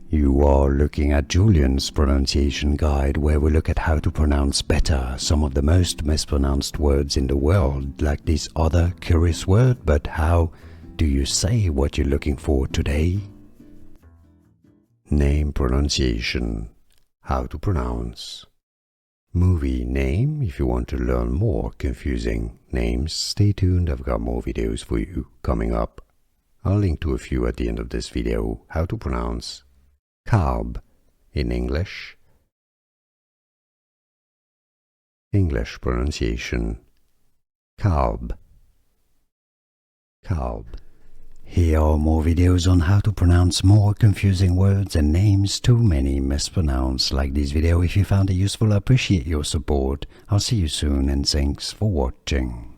You are looking at Julian's pronunciation guide, where we look at how to pronounce better some of the most mispronounced words in the world, like this other curious word. But how do you say what you're looking for today? Name pronunciation. How to pronounce. Movie name. If you want to learn more confusing names, stay tuned, I've got more videos for you coming up. I'll link to a few at the end of this video. How to pronounce Qalb in English. English pronunciation. Qalb. Qalb. Here are more videos on how to pronounce more confusing words and names too many mispronounced. Like this video if you found it useful. I appreciate your support. I'll see you soon and thanks for watching.